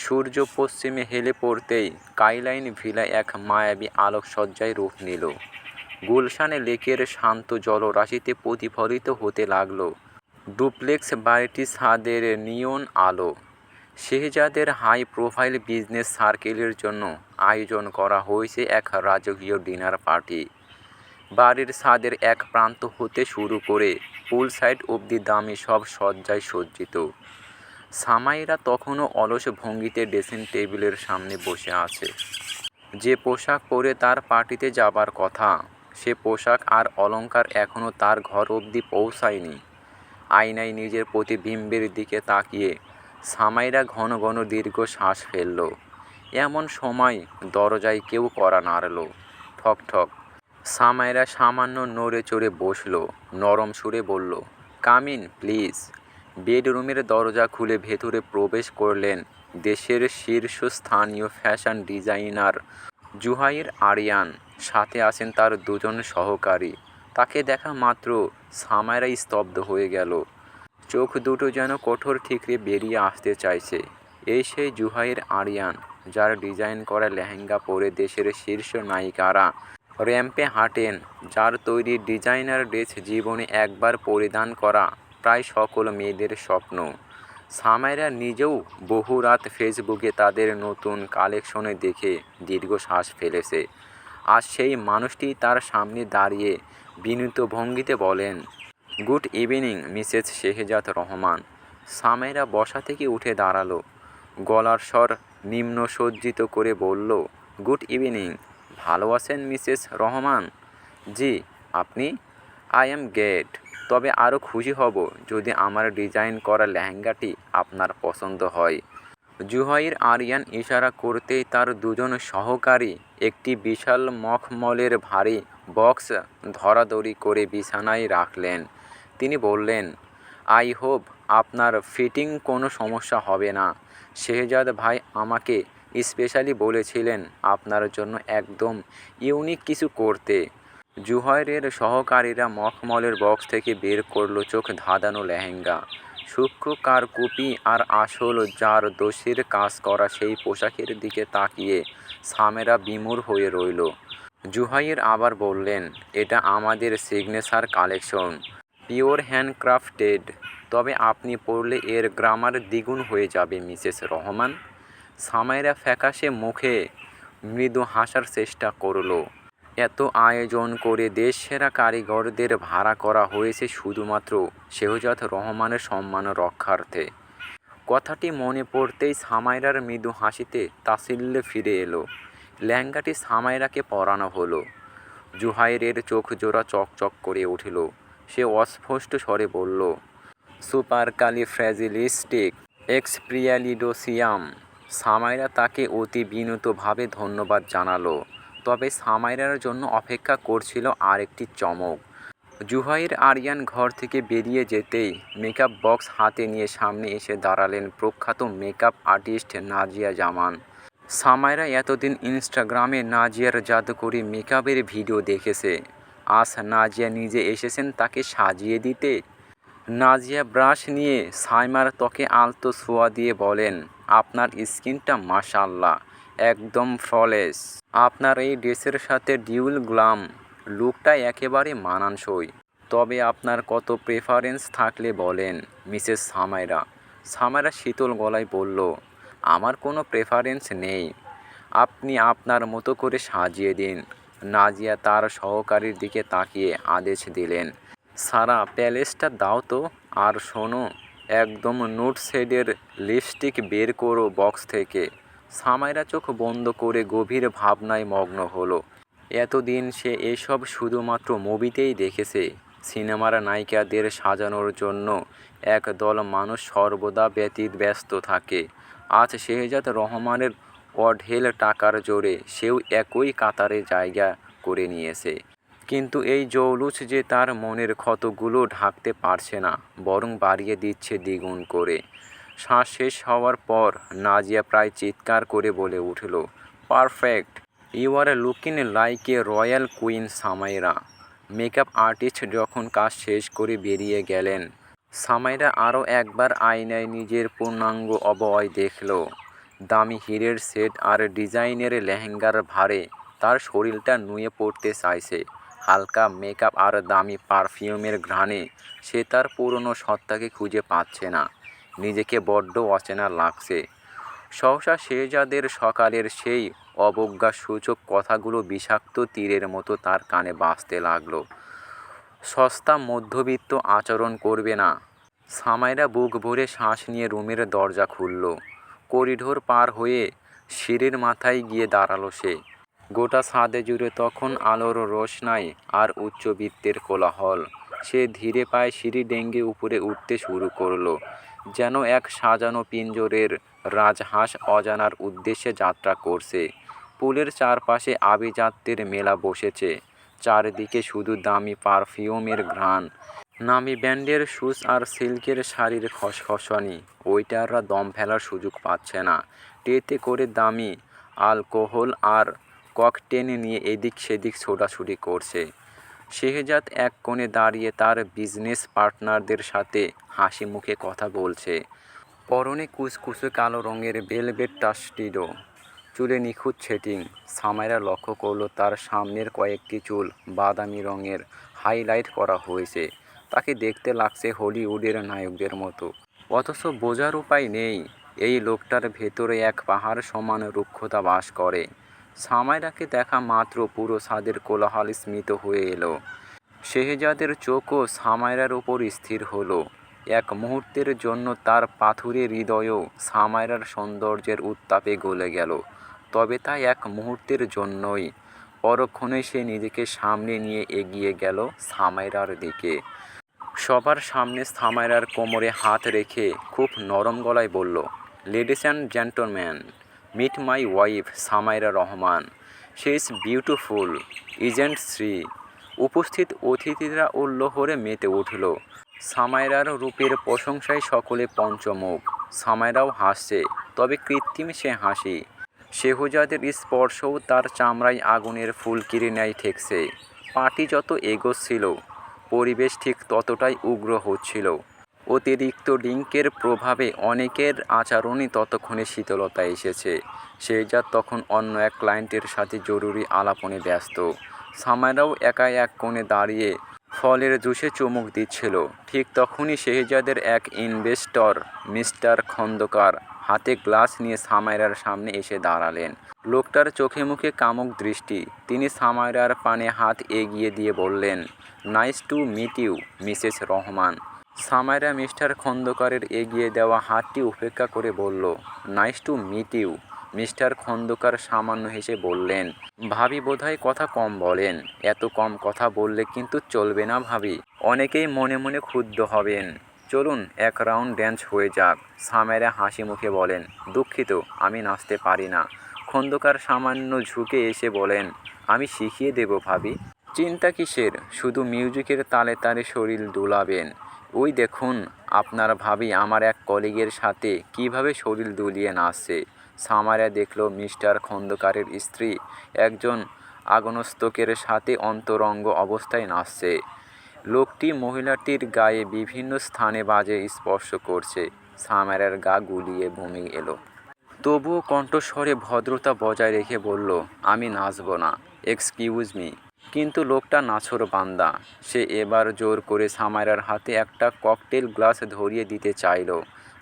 সূর্য পশ্চিমে হেলে পড়তেই স্কাইলাইন ভিলা এক মায়াবী আলোকসজ্জায় রূপ নিল। গুলশানে লেকের শান্ত জলরাশিতে প্রতিফলিত হতে লাগল ডুপ্লেক্স বাড়িটির ছাদের নিয়ন আলো। শেহজাদের হাই প্রোফাইল বিজনেস সার্কেলের জন্য আয়োজন করা হয়েছে এক রাজকীয় ডিনার পার্টি। বাড়ির ছাদের এক প্রান্ত হতে শুরু করে পুল সাইড অবধি দামি সব সজ্জায় সজ্জিত। সামাইরা তখনও অলস ভঙ্গিতে ড্রেসিং টেবিলের সামনে বসে আছে। যে পোশাক পরে তার পার্টিতে যাবার কথা, সে পোশাক আর অলংকার এখনও তার ঘর অবধি পৌঁছায়নি। আয়নায় নিজের প্রতিবিম্বের দিকে তাকিয়ে সামাইরা ঘন ঘন দীর্ঘ শ্বাস ফেলল। এমন সময় দরজায় কেউ কড়া নাড়ল। ঠক ঠক। সামাইরা সামান্য নড়ে চড়ে বসল, নরম সুরে বলল, কাম ইন প্লিজ। বেডরুমের দরজা খুলে ভেতরে প্রবেশ করলেন দেশের শীর্ষস্থানীয় ফ্যাশন ডিজাইনার জুহাইর আরিয়ান। সাথে আছেন তার দুজন সহকারী। তাকে দেখা মাত্র সামাইরা স্তব্ধ হয়ে গেল। চোখ দুটো যেন কঠোর ঠিকরে বেরিয়ে আসতে চাইছে। এই সেই জুহাইর আরিয়ান, যার ডিজাইন করা লেহেঙ্গা পরে দেশের শীর্ষ নায়িকারা র্যাম্পে হাঁটেন, যার তৈরি ডিজাইনার ড্রেস জীবনে একবার পরিধান করা প্রায় সকল মেয়েদের স্বপ্ন। সামাইরা নিজেও বহু রাত ফেসবুকে তাদের নতুন কালেকশনে দেখে দীর্ঘশ্বাস ফেলেছে। আজ সেই মানুষটি তার সামনে দাঁড়িয়ে বিনীত ভঙ্গিতে বলেন, good evening Mrs Shehzad Rahman. Samaira বসা থেকে উঠে দাঁড়ালো, গলার স্বর নিম্ন সজ্জিত করে বলল, গুড ইভিনিং। ভালো আছেন মিসেস রহমান? জি, আপনি? I am great. তবে আরও খুশি হব যদি আমার ডিজাইন করা লেহেঙ্গাটি আপনার পছন্দ হয়। জুহাইর আরিয়ান ইশারা করতেই তার দুজন সহকারী একটি বিশাল মখমলের ভারী বক্স ধরাধরি করে বিছানায় রাখলেন। তিনি বললেন, আই হোপ আপনার ফিটিং কোনো সমস্যা হবে না। শেহজাদ ভাই আমাকে স্পেশালি বলেছিলেন আপনার জন্য একদম ইউনিক কিছু করতে। জুহাইরের সহকারীরা মখমলের বক্স থেকে বের করল চোখ ধাঁধানো লেহেঙ্গা। সূক্ষ্ম কারকুপি আর আসল জারদোসির কাজ করা সেই পোশাকের দিকে তাকিয়ে সামেরা বিমূঢ় হয়ে রইল। জুহাইর আবার বললেন, এটা আমাদের সিগনেচার কালেকশন, পিওর হ্যান্ডক্রাফটেড। তবে আপনি পরলে এর গ্রামার দ্বিগুণ হয়ে যাবে মিসেস রহমান। সামাইরা ফ্যাকাশে মুখে মৃদু হাসার চেষ্টা করল। এত আয়োজন করে দেশসেরা কারিগরদের ভাড়া করা হয়েছে শুধুমাত্র শেহজাদ রহমানের সম্মান রক্ষার্থে। কথাটি মনে পড়তেই সামাইরার মৃদু হাসিতে তাচ্ছিল্যে ফিরে এলো। লেহেঙ্গাটি সামাইরাকে পরানো হলো। জুহাইরের চোখ জোড়া চকচক করে উঠল। সে অস্ফষ্ট স্বরে বলল, সুপারকালিফ্র্যাজিলিস্টিক এক্সপিয়ালিডোসিয়াম। সামাইরা তাকে অতি বিনীতভাবে ধন্যবাদ জানালো। তবে সামাইরার জন্য অপেক্ষা করছিল আরেকটি চমক। জুহাইর আরিয়ান ঘর থেকে বেরিয়ে যেতেই মেকআপ বক্স হাতে নিয়ে সামনে এসে দাঁড়ালেন প্রখ্যাত মেকআপ আর্টিস্ট নাজিয়া জামান। সামাইরা এতদিন ইনস্টাগ্রামে নাজিয়ার জাদুকরি মেকআপের ভিডিও দেখেছে। আজ নাজিয়া নিজে এসেছেন তাকে সাজিয়ে দিতে। নাজিয়া ব্রাশ নিয়ে সাইমার ত্বকে আলতো ছোঁয়া দিয়ে বলেন, আপনার স্কিনটা মাশাআল্লাহ, একদম ফ্ললেস। আপনার এই ড্রেসের সাথে ডিউল গ্লাম লুকটা একেবারে মানানসই। তবে আপনার কত প্রেফারেন্স থাকলে বলেন মিসেস সামাইরা। সামাইরা শীতল গলায় বলল, আমার কোনো প্রেফারেন্স নেই, আপনি আপনার মতো করে সাজিয়ে দিন। নাজিয়া তার সহকারীর দিকে তাকিয়ে আদেশ দিলেন, সারা প্যালেসটা দাও তো। আর শোনো, একদম নুড শেডের লিপস্টিক বের করো বক্স থেকে। সামাইরা চোখ বন্ধ করে গভীর ভাবনায় মগ্ন হলো। এতদিন সে এসব শুধুমাত্র মুভিতেই দেখেছে। সিনেমার নায়িকাদের সাজানোর জন্য একদল মানুষ সর্বদা ব্যস্ত থাকে। আজ শেহজাদ রহমানের অঢেল টাকার জোরে সেও একই কাতারে জায়গা করে নিয়েছে। কিন্তু এই জৌলুস যে তার মনের ক্ষতগুলো ঢাকতে পারছে না, বরং বাড়িয়ে দিচ্ছে দ্বিগুণ করে। শ্বাস শেষ হওয়ার পর নাজিয়া প্রায় চিৎকার করে বলে উঠল, perfect, you are looking like a royal queen Samaira. Makeup artist যখন কাজ শেষ করে বেরিয়ে গেলেন, সামাইরা আরও একবার আয়নায় নিজের পূর্ণাঙ্গ অবয়ব দেখল। দামি হীরের সেট আর ডিজাইনের লেহেঙ্গার ভারে তার শরীরটা নুয়ে পড়তে চাইছে। হালকা মেকআপ আর দামি পারফিউমের ঘ্রাণে সে তার পুরনো সত্তাকে খুঁজে পাচ্ছে না। নিজেকে বড্ড অচেনা লাগছে। সহসা শেহজাদের সকালের সেই অবজ্ঞাসূচক কথাগুলো বিষাক্ত তীরের মতো তার কানে বাজতে লাগলো। সস্তা মধ্যবিত্ত আচরণ করবে না। সামাইরা বুক ভরে শ্বাস নিয়ে রুমের দরজা খুলল। করিডোর পার হয়ে সিঁড়ির মাথায় গিয়ে দাঁড়ালো সে। গোটা ছাদে জুড়ে তখন আলোর রোশনাই আর উচ্চবিত্তের কোলাহল। সে ধীরে পায়ে সিঁড়ি ডেঙ্গে উপরে উঠতে শুরু করলো, যেন এক সাজানো পিঞ্জরের রাজহাঁস অজানার উদ্দেশ্যে যাত্রা করছে। পুলের চারপাশে আভিজাত্যের মেলা বসেছে। চারদিকে শুধু দামি পারফিউমের ঘ্রাণ, নামি ব্র্যান্ডের শুজ আর সিল্কের শাড়ির খসখসানি। ওয়েটাররা দম ফেলার সুযোগ পাচ্ছে না। ট্রেতে করে দামি অ্যালকোহল আর ককটেল নিয়ে এদিক সেদিক ছোটাছুটি করছে। শেহজাদ এক কোণে দাঁড়িয়ে তার বিজনেস পার্টনারদের সাথে হাসি মুখে কথা বলছে। পরনে কুচকুচে কালো রঙের ভেলভেট টাস্টিডো, চুলে নিখুঁত সেটিং। সামাইরা লক্ষ্য করল তার সামনের কয়েকটি চুল বাদামি রঙের হাইলাইট করা হয়েছে। তাকে দেখতে লাগছে হলিউডের নায়কদের মতো। অথচ বোঝার উপায় নেই এই লোকটার ভেতরে এক পাহাড় সমান রুক্ষতা বাস করে। সামাইরাকে দেখা মাত্র পুরো ছাদের কোলাহল স্মিত হয়ে এলো। শেহজাদের চোখও সামাইরার উপর স্থির হলো। এক মুহূর্তের জন্য তার পাথুরে হৃদয়ও সামাইরার সৌন্দর্যের উত্তাপে গলে গেল। তবে তা এক মুহূর্তের জন্যই। পরক্ষণে সে নিজেকে সামনে নিয়ে এগিয়ে গেল সামাইরার দিকে। সবার সামনে সামাইরার কোমরে হাত রেখে খুব নরম গলায় বলল, ladies and gentleman, meet my wife Samaira Rahman. She is beautiful, isn't she. উপস্থিত অতিথিরা উল্লোহরে মেতে উঠল। সামাইরার রূপের প্রশংসায় সকলে পঞ্চমুখ। সামাইরাও হাসছে, তবে কৃত্রিম সে হাসি। শেহজাদের স্পর্শও তার চামড়ায় আগুনের ফুলকির ন্যায় ঠেকছে। পার্টি যত এগোচ্ছিল, পরিবেশ ঠিক ততটাই উগ্র হচ্ছিল। অতিরিক্ত ড্রিঙ্কের প্রভাবে অনেকের আচরণে ততক্ষণে শীতলতা এসেছে। শেহজাদ তখন অন্য এক ক্লায়েন্টের সাথে জরুরি আলাপনে ব্যস্ত। সামাইরাও একা এক কোণে দাঁড়িয়ে ফলের জুসে চুমুক দিচ্ছিল। ঠিক তখনই শেহজাদের এক ইনভেস্টর মিস্টার খন্দকার হাতে গ্লাস নিয়ে সামাইরার সামনে এসে দাঁড়ালেন। লোকটার চোখে মুখে কামুক দৃষ্টি। তিনি সামাইরার পানে হাত এগিয়ে দিয়ে বললেন, nice to meet you Mrs Rahman. Samaira Mr খন্দকারের এগিয়ে দেওয়া হাতটি উপেক্ষা করে বলল, nice to meet you. Mr Khandakar সামান্য হেসে বললেন, ভাবি বোধহয় কথা কম বলেন। এত কম কথা বললে কিন্তু চলবে না ভাবি, অনেকেই মনে মনে ক্ষুব্ধ হবেন। চলুন এক রাউন্ড ড্যান্স হয়ে যাক। সামাইরা হাসি মুখে বলেন, দুঃখিত, আমি নাচতে পারি না। খন্দকার সামান্য ঝুঁকে এসে বলেন, আমি শিখিয়ে দেব ভাবি। চিন্তা কিসের, শুধু মিউজিকের তালে তালে শরীর দুলাবেন। ওই দেখুন আপনার ভাবি আমার এক কলিগের সাথে কিভাবে শরীর দুলিয়ে নাচছে। সামাইরা দেখল মিস্টার খন্দকারের স্ত্রী একজন আগ্নস্তকের সাথে অন্তরঙ্গ অবস্থায় নাচছে। লোকটি মহিলাটির গায়ে বিভিন্ন স্থানে বাজে স্পর্শ করছে। সামাইরার গা গুলিয়ে বমি এলো। তবুও কণ্ঠস্বরে ভদ্রতা বজায় রেখে বলল, আমি নাচব না, এক্সকিউজ মি। কিন্তু লোকটা নাছোড়বান্দা। সে এবার জোর করে সামাইরার হাতে একটা ককটেল গ্লাস ধরিয়ে দিতে চাইল।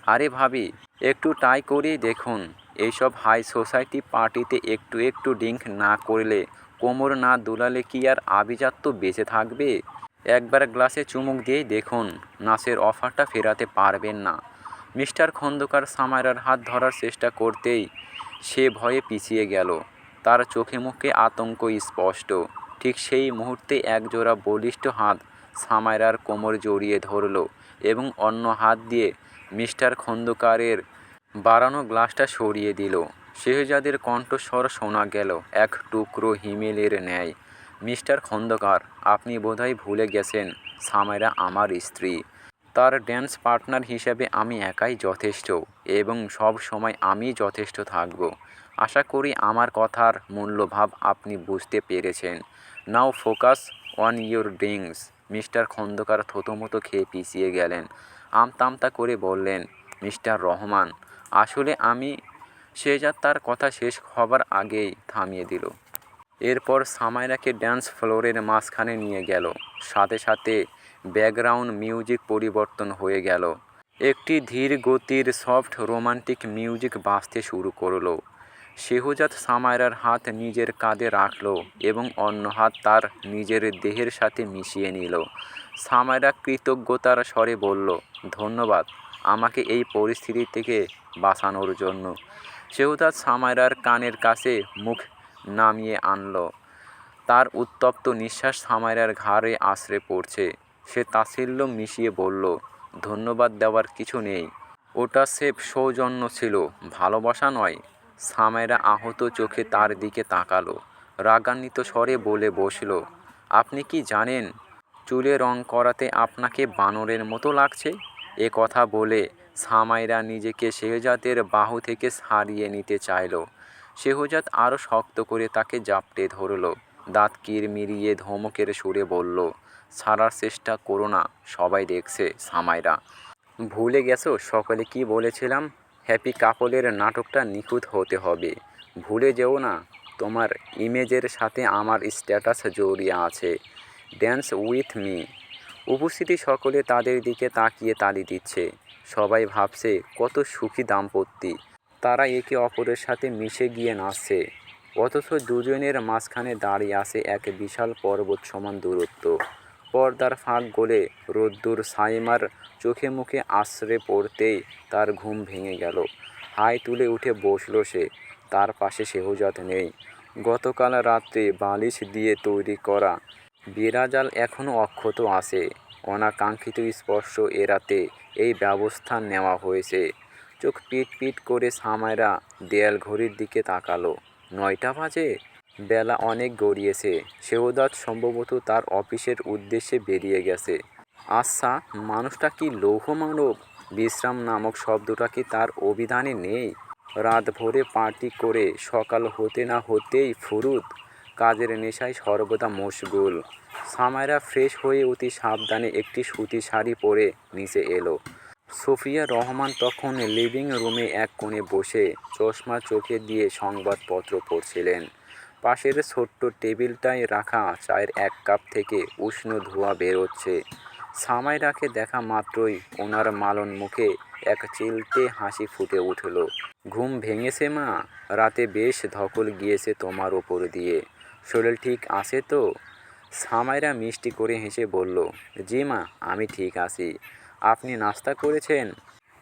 আরে ভাবি, একটু ট্রাই করেই দেখুন। এইসব হাই সোসাইটি পার্টিতে একটু একটু ড্রিঙ্ক না করলে, কোমর না দুলালে কি আর আভিজাত্য বেঁচে থাকবে? একবার গ্লাসে চুমুক দিয়েই দেখুন, নাচের অফারটা ফেরাতে পারবেন না। মিস্টার খন্দকার সামাইরার হাত ধরার চেষ্টা করতেই সে ভয়ে পিছিয়ে গেল। তার চোখে মুখে আতঙ্ক স্পষ্ট। ঠিক সেই মুহূর্তে একজোড়া বলিষ্ঠ হাত সামাইরার কোমর জড়িয়ে ধরল এবং অন্য হাত দিয়ে মিস্টার খন্দকারের বাড়ানো গ্লাসটা সরিয়ে দিল। শেহজাদের কণ্ঠস্বর শোনা গেল এক টুকরো হিমেলের ন্যায়, মিস্টার খন্দকার, আপনি বোধহয় ভুলে গেছেন সামাইরা আমার স্ত্রী। তার ড্যান্স পার্টনার হিসেবে আমি একাই যথেষ্ট এবং সব সময় আমি যথেষ্ট থাকব। আশা করি আমার কথার মূল্যভাব আপনি বুঝতে পেরেছেন। Now focus on your drinks. Mr Khandakar থতমত খেয়ে পিছিয়ে গেলেন। আমতা আমতা করে বললেন, মিস্টার রহমান, আসলে আমি শেহজাদ তার কথা শেষ হবার আগেই থামিয়ে দিল। এরপর সামাইরাকে ড্যান্স ফ্লোরের মাঝখানে নিয়ে গেল। সাথে সাথে ব্যাকগ্রাউন্ড মিউজিক পরিবর্তন হয়ে গেল। একটি ধীর গতির সফট রোমান্টিক মিউজিক বাজতে শুরু করলো। শেহজাদ সামাইরার হাত নিজের কাঁধে রাখল এবং অন্য হাত তার নিজের দেহের সাথে মিশিয়ে নিল। সামাইরা কৃতজ্ঞতার স্বরে বলল, ধন্যবাদ আমাকে এই পরিস্থিতি থেকে বাঁচানোর জন্য। শেহজাদ সামাইরার কানের কাছে মুখ নামিয়ে আনল। তার উত্তপ্ত নিঃশ্বাস সামাইরার ঘাড়ে আছড়ে পড়ছে। সে তাচ্ছিল্য মিশিয়ে বলল, ধন্যবাদ দেওয়ার কিছু নেই। ওটা স্রেফ সৌজন্য ছিল, ভালোবাসা নয়। সামাইরা আহত চোখে তার দিকে তাকালো। রাগান্বিত স্বরে বলে বসল, আপনি কি জানেন চুলে রং করাতে আপনাকে বানরের মতো লাগছে? এ কথা বলে সামাইরা নিজেকে শেহজাদের বাহু থেকে ছাড়িয়ে নিতে চাইল। শেহজাদ আরও শক্ত করে তাকে জাপটে ধরল। দাঁত কিরমিরিয়ে ধমকের সুরে বলল, ছাড়ার চেষ্টা করো না, সবাই দেখছে। সামাইরা, ভুলে গেছো সকালে কি বলেছিলাম? হ্যাপি কাপলের নাটকটা নিখুঁত হতে হবে। ভুলে যেও না তোমার ইমেজের সাথে আমার স্ট্যাটাস জড়িয়ে আছে। Dance with me. উপস্থিতি সকলে তাদের দিকে তাকিয়ে তালি দিচ্ছে। সবাই ভাবছে কত সুখী দাম্পত্য। তারা একে অপরের সাথে মিশে গিয়ে নাচছে। অথচ দুজনের মাঝখানে দাঁড়িয়ে আছে এক বিশাল পর্বত সমান দূরত্ব। পর্দার ফাঁক গলে রোদ্দুর সাইমার চোখে মুখে আছড়ে পড়তেই তার ঘুম ভেঙে গেল। হাই তুলে উঠে বসল সে। তার পাশে শেহজাদ নেই। গতকাল রাত্রে বালিশ দিয়ে তৈরি করা বিড়াজাল এখনও অক্ষত আছে। অনাকাঙ্ক্ষিত স্পর্শ এড়াতে এই ব্যবস্থা নেওয়া হয়েছে। চোখ পিট পিট করে সামাইরা দেয়াল ঘড়ির দিকে তাকালো। 9টা বাজে। বেলা অনেক গড়িয়েছে। শেহজাদ সম্ভবত তার অফিসের উদ্দেশ্যে বেরিয়ে গেছে। আচ্ছা, মানুষটা কি লৌহ মানব? বিশ্রাম নামক শব্দটা কি তার অভিধানে নেই? রাত ভরে পার্টি করে সকাল হতে না হতেই ফুরুত। কাজের নেশায় সর্বদা মশগুল। সামাইরা ফ্রেশ হয়ে অতি সাবধানে একটি সুতি শাড়ি পরে নিচে এলো। সুফিয়া রহমান তখন লিভিং রুমে এক কোণে বসে চশমা চোখে দিয়ে সংবাদপত্র পড়ছিলেন। পাশের ছোট্ট টেবিলটায় রাখা চায়ের এক কাপ থেকে উষ্ণ ধোঁয়া বেরোচ্ছে। সামাইরাকে দেখা মাত্রই ওনার মালন মুখে এক চিলতে হাসি ফুটে উঠল। ঘুম ভেঙেছে মা? রাতে বেশ ধকল গিয়েছে তোমার ওপর দিয়ে। শরীর ঠিক আছে তো? সামাইরা মিষ্টি করে হেসে বলল, জি মা, আমি ঠিক আছি। আপনি নাস্তা করেছেন?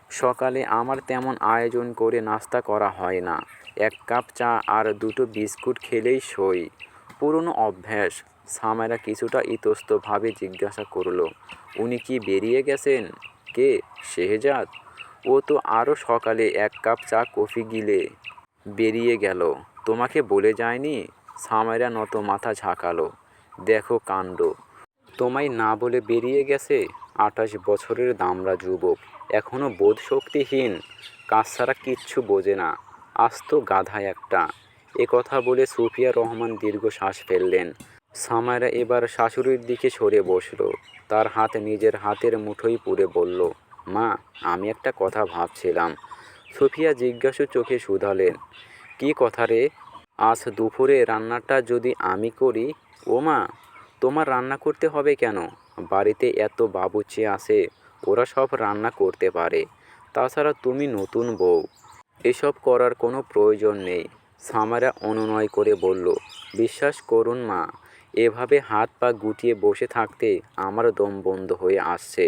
সকালে আমার তেমন আয়োজন করে নাস্তা করা হয় না। 1 কাপ চা আর 2টো বিস্কুট খেলেই সই। পুরনো অভ্যাস। সামাইরা কিছুটা ইতস্তভাবে জিজ্ঞাসা করল, উনি কি বেরিয়ে গেছেন? কে? শেহজাদ? ও তো আরও সকালে 1 কাপ চা কফি গিলে বেরিয়ে গেল। তোমাকে বলে যায়নি? সামাইরা নত মাথা ঝাঁকালো। দেখো কাণ্ড, তোমায় না বলে বেরিয়ে গেছে। 28 বছরের দামড়া যুবক, এখনও বোধশক্তিহীন, কাজ ছাড়া কিচ্ছু বোঝে না, আস্ত গাধা একটা। এ কথা বলে সুফিয়া রহমান দীর্ঘশ্বাস ফেললেন। সামাইরা এবার শাশুড়ির দিকে সরে বসল। তার হাত নিজের হাতের মুঠোয় পুরে বলল, মা, আমি একটা কথা ভাবছিলাম। সুফিয়া জিজ্ঞাসু চোখে শুধালেন, কী কথা রে? আজ দুপুরে রান্নাটা যদি আমি করি? ও মা, তোমার রান্না করতে হবে কেন? বাড়িতে এত বাবুর্চি আছে, ওরা সব রান্না করতে পারে। তাছাড়া তুমি নতুন বউ, এসব করার কোনো প্রয়োজন নেই। সামাইরা অনুনয় করে বলল, বিশ্বাস করুন মা, এভাবে হাত পা গুটিয়ে বসে থাকতে আমার দম বন্ধ হয়ে আসছে।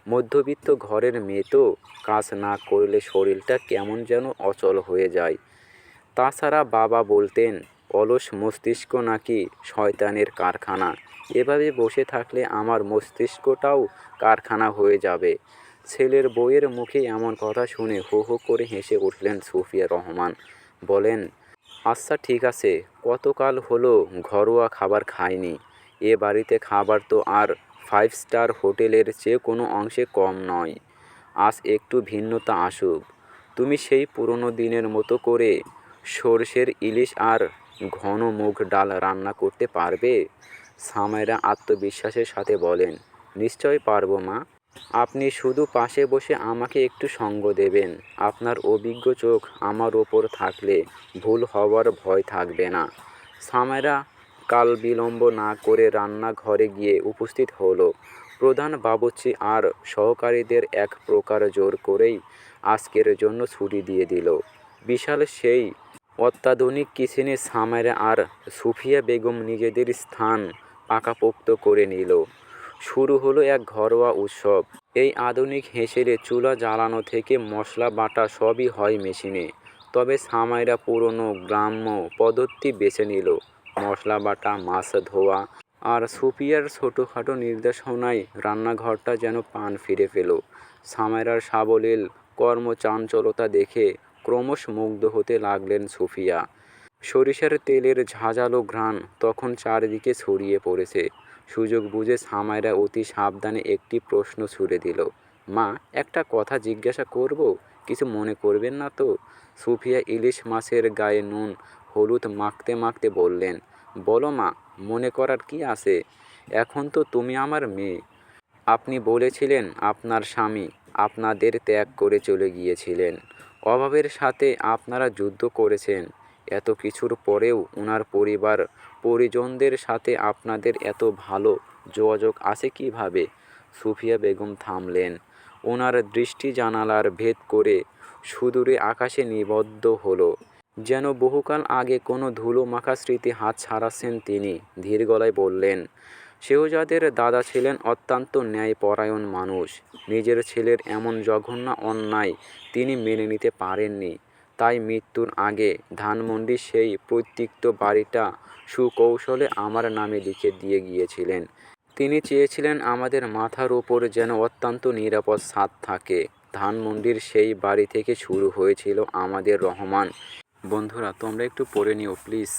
মধ্যবিত্ত ঘরের মেয়ে তো, কাজ না করলে শরীরটা কেমন যেন অচল হয়ে যায়। তাছাড়া বাবা বলতেন, অলস মস্তিষ্ক নাকি শয়তানের কারখানা। এভাবে বসে থাকলে আমার মস্তিষ্কটাও কারখানা হয়ে যাবে। ছেলের বউয়ের মুখে এমন কথা শুনে হো হো করে হেসে উঠলেন সুফিয়া রহমান। বলেন, আচ্ছা ঠিক আছে, কতকাল হলো ঘরোয়া খাবার খাইনি। এ বাড়িতে খাবার তো আর 5 স্টার হোটেলের চেয়ে কোনো অংশে কম নয়। আজ একটু ভিন্নতা আসুক। তুমি সেই পুরনো দিনের মতো করে সরষের ইলিশ আর ঘন মুগ ডাল রান্না করতে পারবে? সামাইরা আত্মবিশ্বাসের সাথে বলেন, নিশ্চয় পারবো মা। আপনি শুধু পাশে বসে আমাকে একটু সঙ্গ দেবেন। আপনার অভিজ্ঞ চোখ আমার ওপর থাকলে ভুল হওয়ার ভয় থাকবে না। সামেরা কাল বিলম্ব না করে রান্নাঘরে গিয়ে উপস্থিত হলো। প্রধান বাবুর্চি আর সহকারীদের এক প্রকার জোর করেই আজকের জন্য ছুটি দিয়ে দিল। বিশাল সেই অত্যাধুনিক কিচেনে সামেরা আর সুফিয়া বেগম নিজেদের স্থান পাকাপোক্ত করে নিল। শুরু হলো এক ঘরোয়া উৎসব। এই আধুনিক হেঁসেলে চুলা জ্বালানো থেকে মশলা বাটা সবই হয় মেশিনে। তবে সামাইরা পুরনো গ্রাম্য পদ্ধতি বেছে নিল। মশলা বাটা, মাছ ধোয়া আর সুফিয়ার ছোটোখাটো নির্দেশনায় রান্নাঘরটা যেন প্রাণ ফিরে পেল। সামাইরার সাবলীল কর্মচাঞ্চলতা দেখে ক্রমশ মুগ্ধ হতে লাগলেন সুফিয়া। সরিষার তেলের ঝাঁঝালো ঘ্রাণ তখন চারিদিকে ছড়িয়ে পড়েছে। সুযোগ বুঝে সামাইরা অতি সাবধানে একটি প্রশ্ন ছুড়ে দিল। মা, একটা কথা জিজ্ঞাসা করব? কিছু মনে করবেন না তো? সুফিয়া ইলিশ মাছের গায়ে নুন হলুদ মাখতে মাখতে বললেন, বলো মা, মনে করার কি আছে? এখন তো তুমি আমার মেয়ে। আপনি বলেছিলেন আপনার স্বামী আপনাদের ত্যাগ করে চলে গিয়েছিলেন। অভাবের সাথে আপনারা যুদ্ধ করেছেন। এত কিছুর পরেও ওনার পরিবার পরিজনদের সাথে আপনাদের এত ভালো যোগাযোগ আছে কিভাবে? সুফিয়া বেগম থামলেন। ওনার দৃষ্টি জানালার ভেদ করে সুদূরে আকাশে নিবদ্ধ হলো। যেন বহুকাল আগে কোনো ধুলো মাখা স্মৃতি হাত ছাড়াচ্ছেন তিনি। ধীর গলায় বললেন, শেহজাদের দাদা ছিলেন অত্যন্ত ন্যায়পরায়ণ মানুষ। নিজের ছেলের এমন জঘন্য অন্যায় তিনি মেনে নিতে পারেননি। তাই মৃত্যুর আগে ধানমন্ডির সেই পৈতৃক বাড়িটা সুকৌশলে আমার নামে লিখে দিয়ে গিয়েছিলেন। তিনি চেয়েছিলেন আমাদের মাথার ওপর যেন অত্যন্ত নিরাপদ ছাদ থাকে। ধানমন্ডির সেই বাড়ি থেকে শুরু হয়েছিল আমাদের রহমান। বন্ধুরা, তোমরা একটু পড়ে নিও প্লিজ।